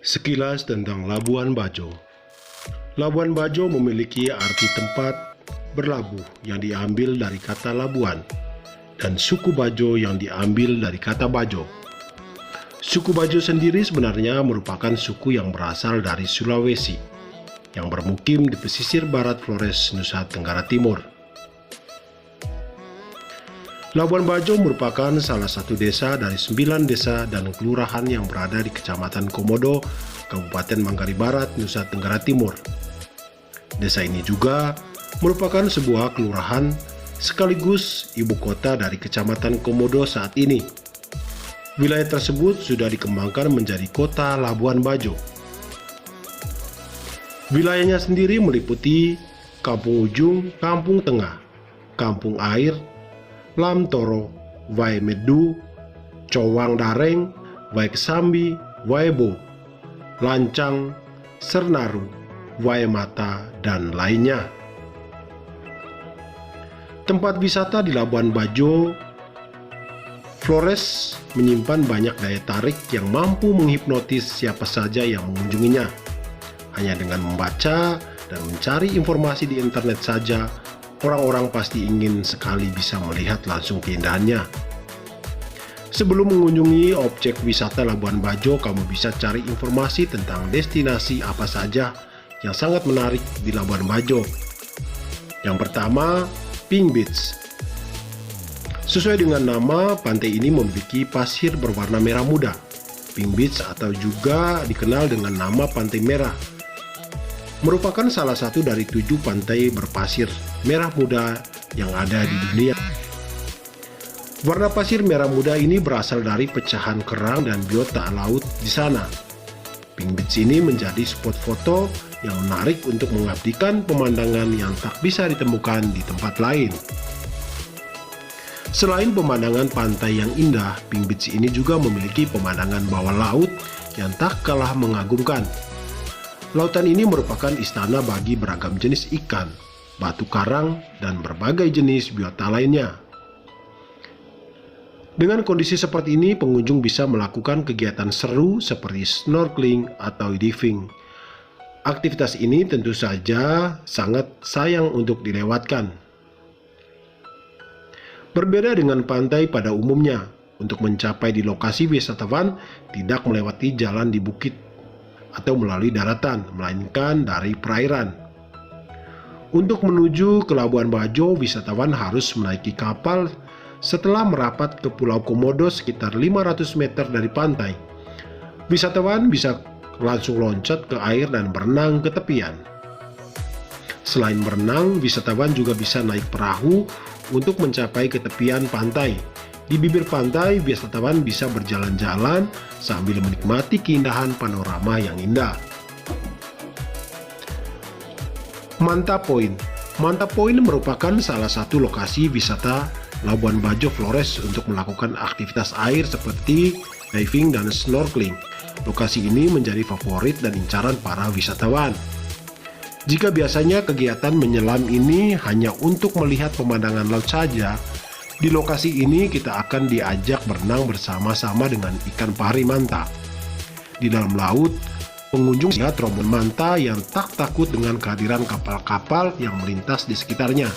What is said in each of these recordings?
Sekilas tentang Labuan Bajo. Labuan Bajo memiliki arti tempat berlabuh yang diambil dari kata Labuan dan suku Bajo yang diambil dari kata Bajo. Suku Bajo sendiri sebenarnya merupakan suku yang berasal dari Sulawesi yang bermukim di pesisir barat Flores, Nusa Tenggara Timur. Labuan Bajo merupakan salah satu desa dari 9 desa dan kelurahan yang berada di Kecamatan Komodo, Kabupaten Manggarai Barat, Nusa Tenggara Timur. Desa ini juga merupakan sebuah kelurahan sekaligus ibu kota dari Kecamatan Komodo saat ini. Wilayah tersebut sudah dikembangkan menjadi kota Labuan Bajo. Wilayahnya sendiri meliputi Kampung Ujung, Kampung Tengah, Kampung Air, Lam Toro, Wae Medu, Cowang Dareng, Wae Kesambi, Wae Bo, Lancang, Sernaru, Wae Mata, dan lainnya. Tempat wisata di Labuan Bajo Flores menyimpan banyak daya tarik yang mampu menghipnotis siapa saja yang mengunjunginya. Hanya dengan membaca dan mencari informasi di internet saja, orang-orang pasti ingin sekali bisa melihat langsung keindahannya. Sebelum mengunjungi objek wisata Labuan Bajo, kamu bisa cari informasi tentang destinasi apa saja yang sangat menarik di Labuan Bajo. Yang pertama, Pink Beach. Sesuai dengan nama, pantai ini memiliki pasir berwarna merah muda. Pink Beach atau juga dikenal dengan nama Pantai Merah merupakan salah satu dari 7 pantai berpasir merah muda yang ada di dunia. Warna pasir merah muda ini berasal dari pecahan kerang dan biota laut di sana. Pink Beach ini menjadi spot foto yang menarik untuk mengabadikan pemandangan yang tak bisa ditemukan di tempat lain. Selain pemandangan pantai yang indah, Pink Beach ini juga memiliki pemandangan bawah laut yang tak kalah mengagumkan. Lautan ini merupakan istana bagi beragam jenis ikan, batu karang, dan berbagai jenis biota lainnya. Dengan kondisi seperti ini, pengunjung bisa melakukan kegiatan seru seperti snorkeling atau diving. Aktivitas ini tentu saja sangat sayang untuk dilewatkan. Berbeda dengan pantai pada umumnya, untuk mencapai di lokasi wisatawan tidak melewati jalan di bukit atau melalui daratan, melainkan dari perairan. Untuk menuju ke Labuan Bajo, wisatawan harus menaiki kapal setelah merapat ke Pulau Komodo sekitar 500 meter dari pantai. Wisatawan bisa langsung loncat ke air dan berenang ke tepian. Selain berenang, wisatawan juga bisa naik perahu untuk mencapai ke tepian pantai. Di bibir pantai, wisatawan bisa berjalan-jalan sambil menikmati keindahan panorama yang indah. Manta Point. Manta Point merupakan salah satu lokasi wisata Labuan Bajo Flores untuk melakukan aktivitas air seperti diving dan snorkeling. Lokasi ini menjadi favorit dan incaran para wisatawan. Jika biasanya kegiatan menyelam ini hanya untuk melihat pemandangan laut saja, di lokasi ini kita akan diajak berenang bersama-sama dengan ikan pari manta. Di dalam laut, pengunjung melihat rombongan manta yang tak takut dengan kehadiran kapal-kapal yang melintas di sekitarnya.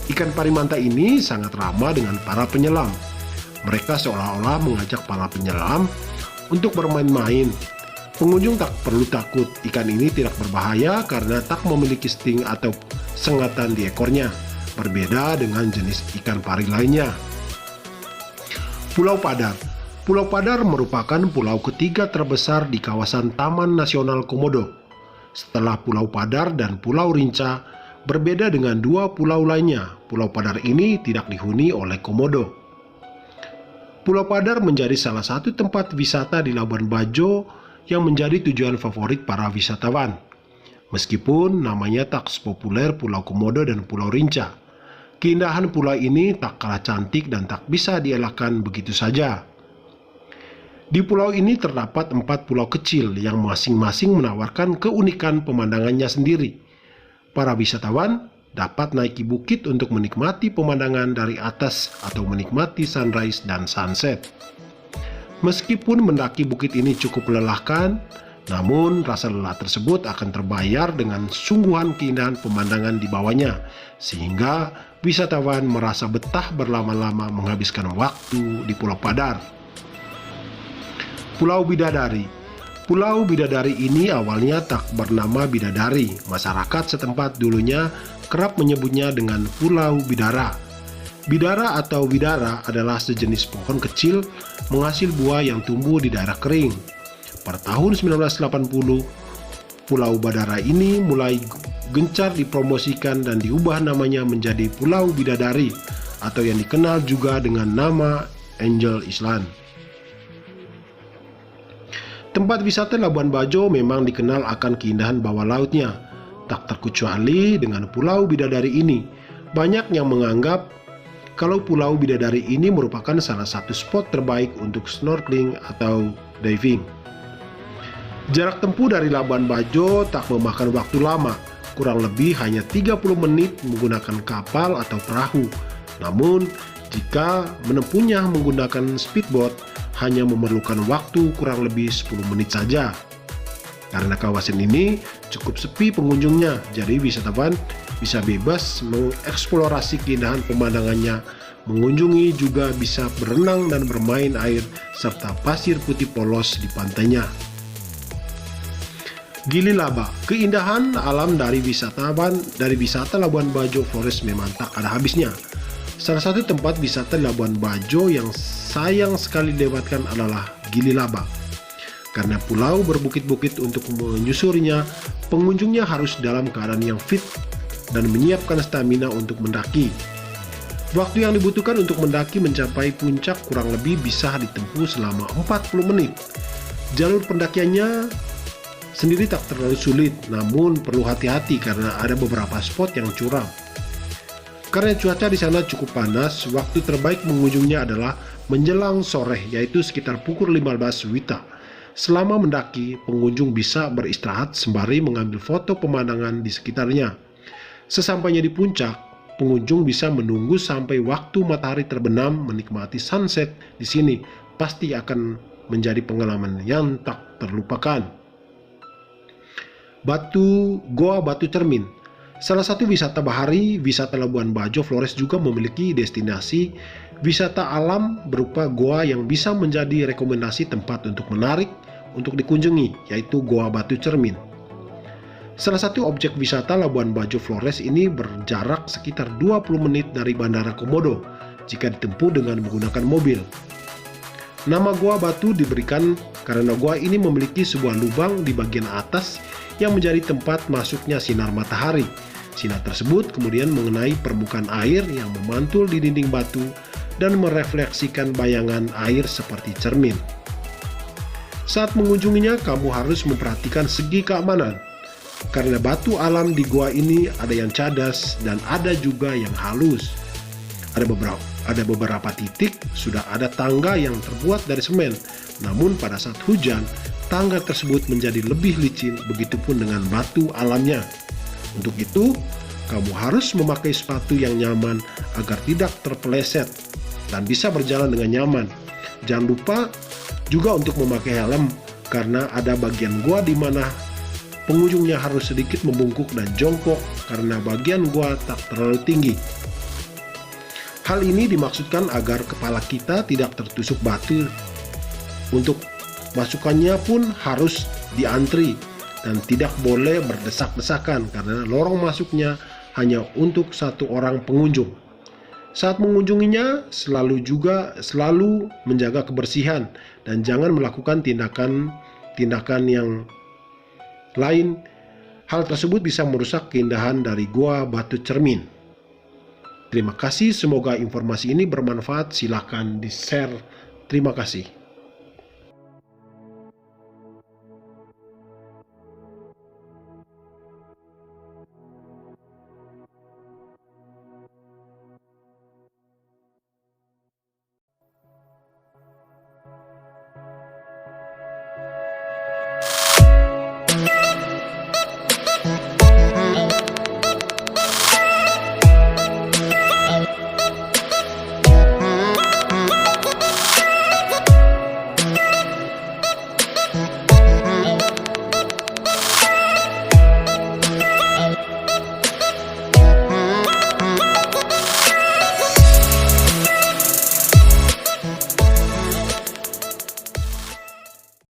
Ikan pari manta ini sangat ramah dengan para penyelam. Mereka seolah-olah mengajak para penyelam untuk bermain-main. Pengunjung tak perlu takut, ikan ini tidak berbahaya karena tak memiliki sting atau sengatan di ekornya, berbeda dengan jenis ikan pari lainnya. Pulau Padar. Pulau Padar merupakan pulau ketiga terbesar di kawasan Taman Nasional Komodo. Setelah Pulau Padar dan Pulau Rinca, berbeda dengan 2 pulau lainnya, Pulau Padar ini tidak dihuni oleh Komodo. Pulau Padar menjadi salah satu tempat wisata di Labuan Bajo yang menjadi tujuan favorit para wisatawan. Meskipun namanya tak sepopuler Pulau Komodo dan Pulau Rinca, keindahan pulau ini tak kalah cantik dan tak bisa dielakkan begitu saja. Di pulau ini terdapat 4 pulau kecil yang masing-masing menawarkan keunikan pemandangannya sendiri. Para wisatawan dapat naiki bukit untuk menikmati pemandangan dari atas atau menikmati sunrise dan sunset. Meskipun mendaki bukit ini cukup melelahkan, Namun rasa lelah tersebut akan terbayar dengan sungguhan keindahan pemandangan di bawahnya, sehingga wisatawan merasa betah berlama-lama menghabiskan waktu di Pulau Padar. Pulau Bidadari. Pulau Bidadari ini awalnya tak bernama Bidadari. Masyarakat setempat dulunya kerap menyebutnya dengan Pulau Bidara. Bidara atau bidara adalah sejenis pohon kecil menghasil buah yang tumbuh di daerah kering. Pada tahun 1980, Pulau Badara ini mulai gencar dipromosikan dan diubah namanya menjadi Pulau Bidadari atau yang dikenal juga dengan nama Angel Island. Tempat wisata Labuan Bajo memang dikenal akan keindahan bawah lautnya. Tak terkecuali dengan Pulau Bidadari ini. Banyak yang menganggap kalau Pulau Bidadari ini merupakan salah satu spot terbaik untuk snorkeling atau diving. Jarak tempuh dari Labuan Bajo tak memakan waktu lama, kurang lebih hanya 30 menit menggunakan kapal atau perahu. Namun, jika menempuhnya menggunakan speedboat, hanya memerlukan waktu kurang lebih 10 menit saja. Karena kawasan ini cukup sepi pengunjungnya, jadi wisatawan bisa bebas mengeksplorasi keindahan pemandangannya, mengunjungi juga bisa berenang dan bermain air, serta pasir putih polos di pantainya. Gili Laba, keindahan alam dari wisata Labuan Bajo Flores memang tak ada habisnya. Salah satu tempat wisata Labuan Bajo yang sayang sekali dilewatkan adalah Gili Laba. Karena pulau berbukit-bukit, untuk menyusurinya, pengunjungnya harus dalam keadaan yang fit dan menyiapkan stamina untuk mendaki. Waktu yang dibutuhkan untuk mendaki mencapai puncak kurang lebih bisa ditempuh selama 40 menit. Jalur pendakiannya sendiri tak terlalu sulit, namun perlu hati-hati karena ada beberapa spot yang curam. Karena cuaca di sana cukup panas, waktu terbaik mengunjungnya adalah menjelang sore, yaitu sekitar pukul 15 WITA. Selama mendaki, pengunjung bisa beristirahat sembari mengambil foto pemandangan di sekitarnya. Sesampainya di puncak, pengunjung bisa menunggu sampai waktu matahari terbenam menikmati sunset di sini. Pasti akan menjadi pengalaman yang tak terlupakan. Goa Batu Cermin. Salah satu wisata bahari, wisata Labuan Bajo Flores juga memiliki destinasi wisata alam berupa goa yang bisa menjadi rekomendasi tempat untuk menarik untuk dikunjungi, yaitu Goa Batu Cermin. Salah satu objek wisata Labuan Bajo Flores ini berjarak sekitar 20 menit dari Bandara Komodo jika ditempuh dengan menggunakan mobil. Nama Goa Batu diberikan karena goa ini memiliki sebuah lubang di bagian atas yang menjadi tempat masuknya sinar matahari. Sinar tersebut kemudian mengenai permukaan air yang memantul di dinding batu dan merefleksikan bayangan air seperti cermin. Saat mengunjunginya, kamu harus memperhatikan segi keamanan. Karena batu alam di goa ini ada yang cadas dan ada juga yang halus. Ada beberapa titik sudah ada tangga yang terbuat dari semen. Namun pada saat hujan, tangga tersebut menjadi lebih licin, begitupun dengan batu alamnya. Untuk itu, kamu harus memakai sepatu yang nyaman agar tidak terpeleset dan bisa berjalan dengan nyaman. Jangan lupa juga untuk memakai helm, karena ada bagian gua di mana pengunjungnya harus sedikit membungkuk dan jongkok karena bagian gua tak terlalu tinggi. Hal ini dimaksudkan agar kepala kita tidak tertusuk batu. Untuk masukannya pun harus diantri dan tidak boleh berdesak-desakan karena lorong masuknya hanya untuk satu orang pengunjung. Saat mengunjunginya, selalu menjaga kebersihan dan jangan melakukan tindakan yang lain. Hal tersebut bisa merusak keindahan dari Goa Batu Cermin. Terima kasih, semoga informasi ini bermanfaat. Silakan di-share. Terima kasih.